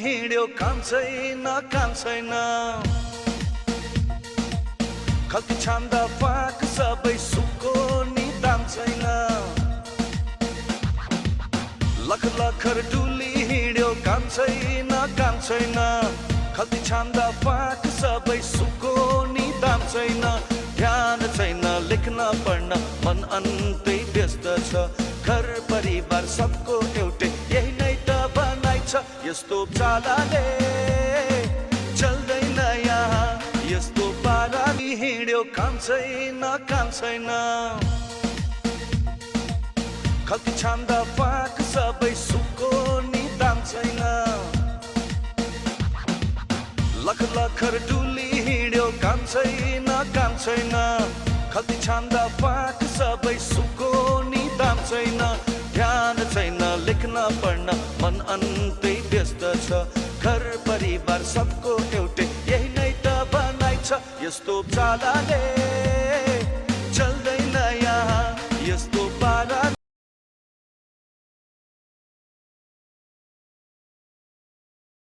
हिँड्यो काम छैन खल्ती छाम्दा फाक सबै सुको नि दाम छैन लखर डुली हिँड्यो काम छैन खल्ती छाम्दा फाक सबै सुको नि दाम छैन ध्यान छैन लेख्न पढ्न मन अन्तै व्यस्त छ घर परिवार सबको एउटै यही नै त बनाइ छ यस्तो चालाले चल्दैन यहाँ यस्तो पाराले हिँड्यो काम छैन खल्ती छाम्दा फाक सबै सुको नि दाम छैन लखर डुली हिँड्यो काम छैन खल्ती छाम्दा फाक सबै सुको नि दाम छैन ध्यान छैन लेख्न पढ्न मन अन्तै व्यस्त छ घर परिवार सबको एउटै यही नै त बनाइ छ यस्तो चालाले